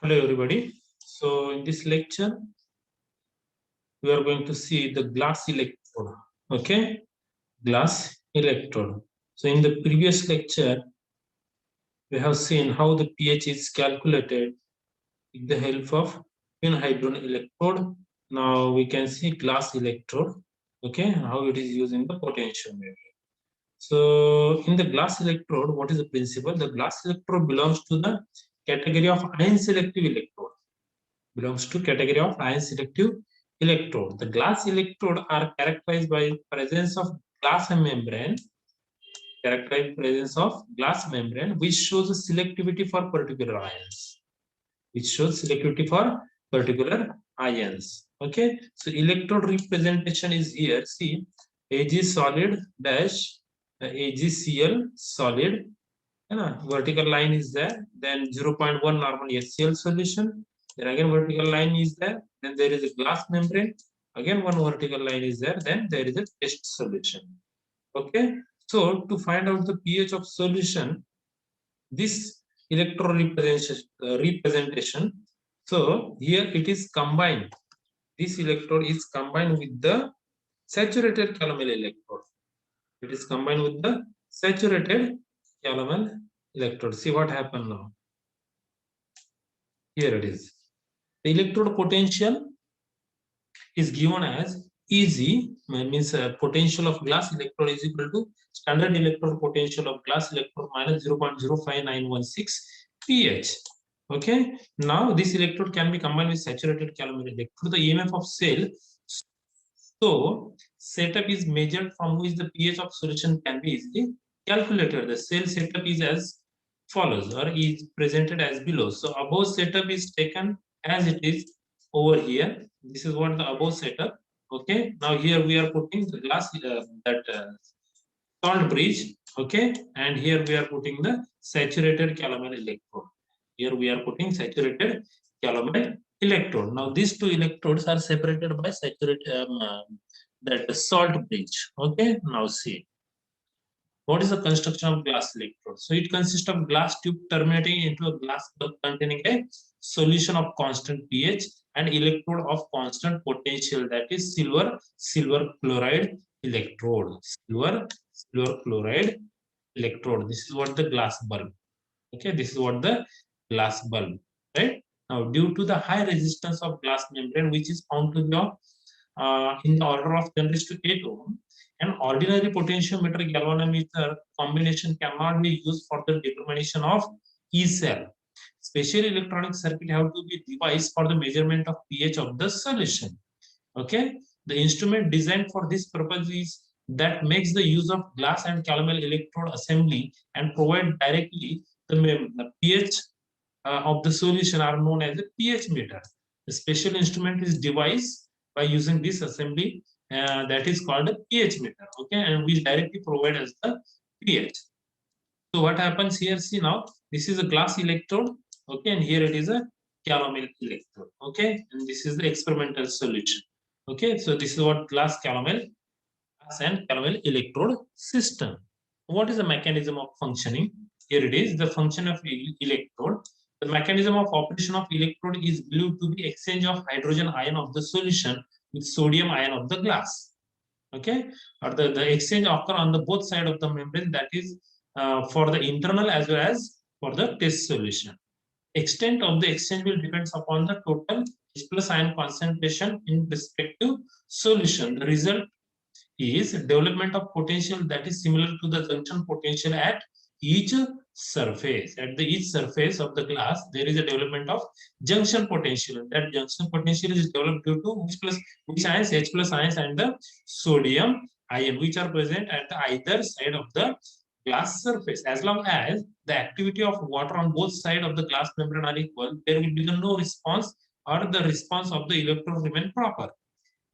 Hello everybody. So in this lecture, we are going to see the glass electrode. Okay, glass electrode. So in the previous lecture, we have seen how the pH is calculated with the help of anhydrous electrode. Now we can see glass electrode. Okay, how it is used in the potentiometer. So in the glass electrode, what is the principle? The glass electrode belongs to the category of ion selective electrode. Belongs to category of ion selective electrode. The glass electrode are characterized by presence of glass membrane, which shows selectivity for particular ions. Okay, so electrode representation is here. See, Ag solid dash AgCl solid. Vertical line is there. Then 0.1 normal HCl solution. Then again vertical line is there. Then there is a glass membrane. Again one vertical line is there. Then there is a test solution. Okay. So to find out the pH of solution, this electrode representation. So here it is combined. This electrode is combined with the saturated calomel electrode. It is combined with the saturated calomel electrode. See what happened now. Here it is. The electrode potential is given as Eg, means potential of glass electrode is equal to standard electrode potential of glass electrode minus 0.05916 pH. Okay. Now this electrode can be combined with saturated calomel electrode. The EMF of cell. So setup is measured from which the pH of solution can be easily calculated. The cell setup is as follows or is presented as below. So above setup is taken as it is over here. This is what the above setup. Okay. Now here we are putting the glass salt bridge. Okay. And here we are putting the saturated calomel electrode. Here we are putting saturated calomel electrode. Now these two electrodes are separated by saturated that salt bridge. Okay. Now see. What is the construction of glass electrode? So it consists of glass tube terminating into a glass bulb containing a solution of constant pH and electrode of constant potential, that is silver chloride electrode. Silver chloride electrode. This is what the glass bulb. Okay, this is what the glass bulb. Right now, due to the high resistance of glass membrane, which is found to be in the order of 10 to 8 ohm, an ordinary potentiometer galvanometer combination cannot be used for the determination of E cell. Special electronic circuit have to be devised for the measurement of pH of the solution. Okay, the instrument designed for this purpose is that makes the use of glass and calomel electrode assembly and provide directly the pH of the solution are known as a pH meter. The special instrument is devised by using this assembly that is called a pH meter. Okay, and we directly provide as the pH. So what happens here? See now, this is a glass electrode. Okay, and here it is a calomel electrode. Okay, and this is the experimental solution. Okay, so this is what glass calomel and calomel electrode system. What is the mechanism of functioning? Here it is, the function of electrode. The mechanism of operation of electrode is believed to be exchange of hydrogen ion of the solution with sodium ion of the glass. Okay, or the exchange occur on the both side of the membrane, that is for the internal as well as for the test solution. Extent of the exchange will depend upon the total H plus ion concentration in respective solution. The result is development of potential that is similar to the junction potential at each surface. At the each surface of the glass, there is a development of junction potential. That junction potential is developed due to which ions, H plus ions and the sodium ion, which are present at the either side of the glass surface. As long as the activity of water on both sides of the glass membrane are equal, there will be no response, or the response of the electron remain proper.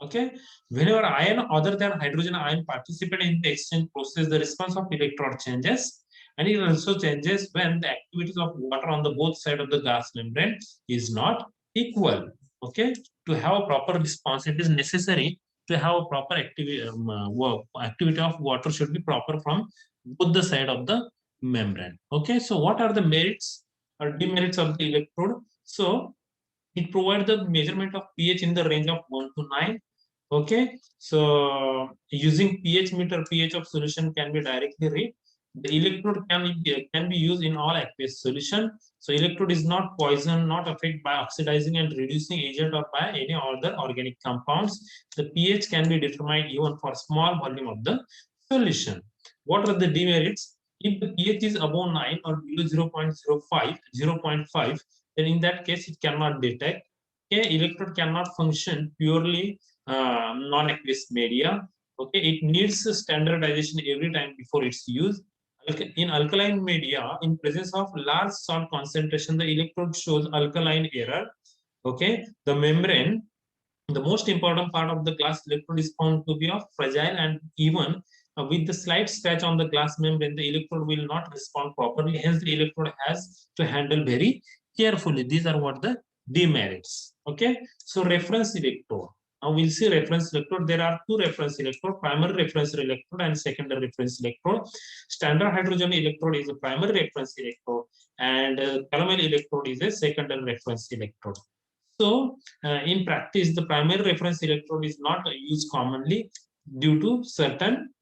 Okay, whenever ion other than hydrogen ion participate in the exchange process, the response of electron changes, and it also changes when the activities of water on the both sides of the glass membrane is not equal. Okay, to have a proper response, it is necessary to have a proper activity of water should be proper from both the side of the membrane. Okay, so what are the merits or demerits of the electrode? So it provides the measurement of pH in the range of 1 to 9. Okay, so using pH meter, pH of solution can be directly read. The electrode can be used in all aqueous solution. So electrode is not poison, not affected by oxidizing and reducing agent or by any other organic compounds. The pH can be determined even for small volume of the solution. What are the demerits? If the pH is above 9 or below 0.05, then in that case it cannot detect. Okay, electrode cannot function purely non-aqueous media. Okay, it needs standardization every time before its use. In alkaline media, in presence of large salt concentration, the electrode shows alkaline error. Okay, the membrane, the most important part of the glass electrode, is found to be of fragile, and even with the slight scratch on the glass membrane, the electrode will not respond properly. Hence, the electrode has to handle very carefully. These are what the demerits. Okay, so reference electrode. Now we'll see reference electrode. There are two reference electrode: primary reference electrode and secondary reference electrode. Standard hydrogen electrode is a primary reference electrode, and calomel electrode is a secondary reference electrode. So, in practice, the primary reference electrode is not used commonly due to certain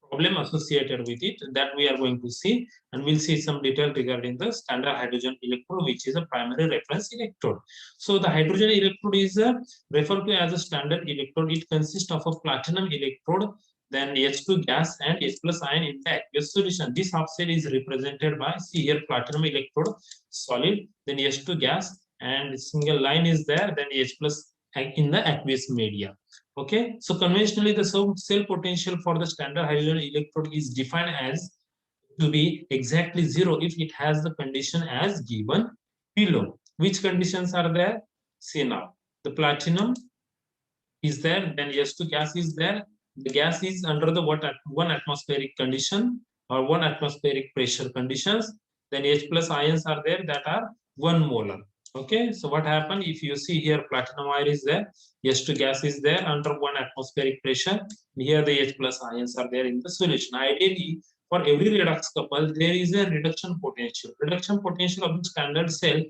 problem associated with it that we are going to see, and we'll see some detail regarding the standard hydrogen electrode, which is a primary reference electrode. So the hydrogen electrode is referred to as a standard electrode. It consists of a platinum electrode, then H2 gas and H plus ion in the aqueous solution. This half cell is represented by, see here, platinum electrode solid, then H2 gas, and single line is there, then H plus in the aqueous media. Okay, so conventionally the cell potential for the standard hydrogen electrode is defined as to be exactly 0 if it has the condition as given below. Which conditions are there? See now, the platinum is there, then S2 gas is there. The gas is under the 1 atmospheric condition or 1 atmospheric pressure conditions. Then H plus ions are there that are 1 molar. Okay, so what happened if you see here, platinum wire is there, S2 gas is there under 1 atmospheric pressure. Here the H plus ions are there in the solution. Ideally, for every redox couple, there is a reduction potential. Reduction potential of the standard cell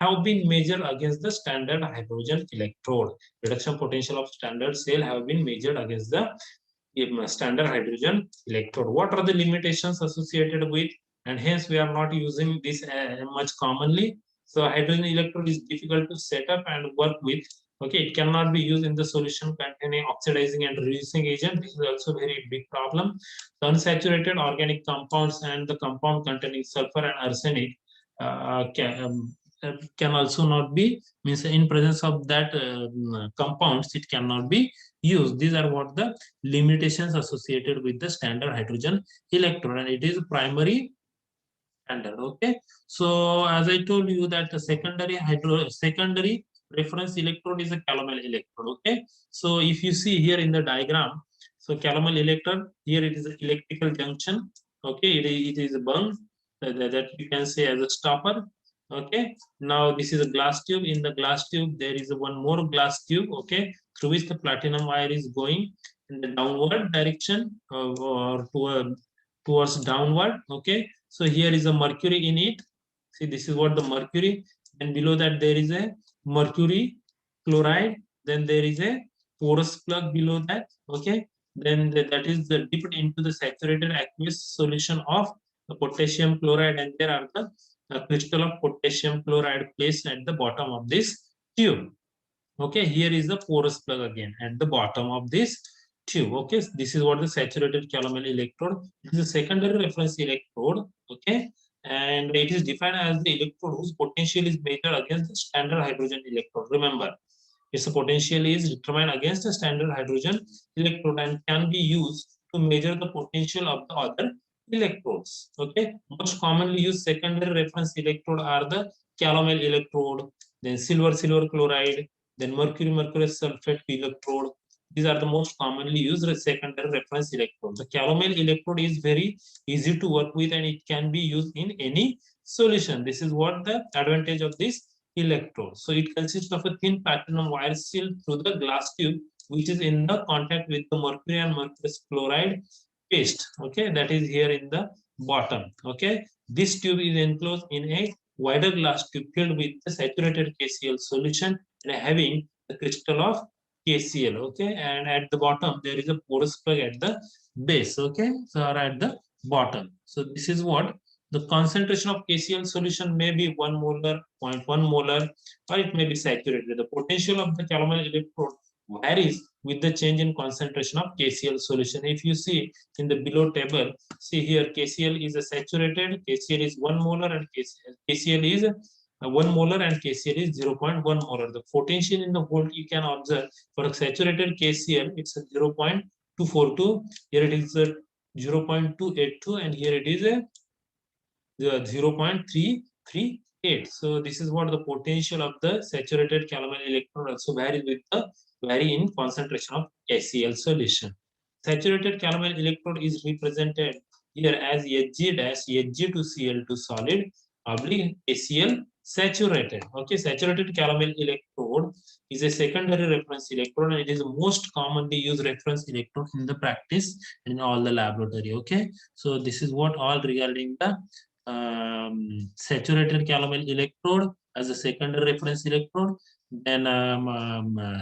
have been measured against the standard hydrogen electrode. Reduction potential of standard cell have been measured against the standard hydrogen electrode. What are the limitations associated with, and hence we are not using this much commonly. So hydrogen electrode is difficult to set up and work with. Okay, it cannot be used in the solution containing oxidizing and reducing agent. This is also very big problem. The unsaturated organic compounds and the compound containing sulfur and arsenic can also not be, means in presence of that compounds, it cannot be used. These are what the limitations associated with the standard hydrogen electrode, and it is primary standard. Okay, so as I told you that the secondary reference electrode is a calomel electrode. Okay, so if you see here in the diagram, so calomel electrode, here it is an electrical junction. Okay, it is a bung that you can say as a stopper. Okay, now this is a glass tube. In the glass tube there is one more glass tube, okay, through which the platinum wire is going in the downward direction or towards downward. Okay, so here is a mercury in it. See, this is what the mercury, and below that there is a mercury chloride, then there is a porous plug below that. Okay, then that is the dipped into the saturated aqueous solution of the potassium chloride, and there are the crystal of potassium chloride placed at the bottom of this tube. Okay, here is the porous plug again at the bottom of this tube. Okay, so this is what the saturated calomel electrode. It is a secondary reference electrode. Okay, and it is defined as the electrode whose potential is measured against the standard hydrogen electrode. Remember, its potential is determined against the standard hydrogen electrode and can be used to measure the potential of the other electrodes. Okay, most commonly used secondary reference electrode are the calomel electrode, then silver chloride, then mercury sulfate electrode. These are the most commonly used secondary reference electrodes. The calomel electrode is very easy to work with and it can be used in any solution. This is what the advantage of this electrode. So it consists of a thin platinum wire sealed through the glass tube, which is in the contact with the mercury and mercury chloride paste. Okay, that is here in the bottom. Okay, this tube is enclosed in a wider glass tube filled with the saturated KCl solution and having the crystal of KCl. Okay, and at the bottom there is a porous plug at the base. Okay, so or at the bottom. So this is what the concentration of KCl solution may be 1 molar, 0.1 molar, or it may be saturated. The potential of the calomel electrode varies with the change in concentration of KCl solution. If you see in the below table, see here KCl is a saturated, KCl is 1 molar, and KCl is 1 molar and KCl is 0.1 molar. The potential in the volt you can observe for a saturated KCl, it's a 0.242. Here it is a 0.282, and here it is a 0.338. So this is what the potential of the saturated calomel electrode also varies with the vary in concentration of KCl solution. Saturated calomel electrode is represented here as Hg dash Hg to Cl2 solid oblique KCl saturated. Okay, saturated calomel electrode is a secondary reference electrode, and it is the most commonly used reference electrode in the practice in all the laboratory. Okay, so this is what all regarding the saturated calomel electrode as a secondary reference electrode, then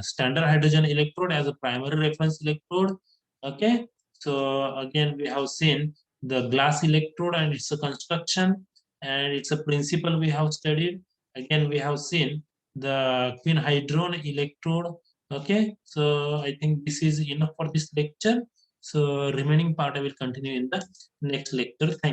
standard hydrogen electrode as a primary reference electrode. Okay, so again we have seen the glass electrode and its a construction and its a principle we have studied. Again we have seen the quinhydrone electrode. Okay, so I think this is enough for this lecture. So remaining part I will continue in the next lecture. Thank you.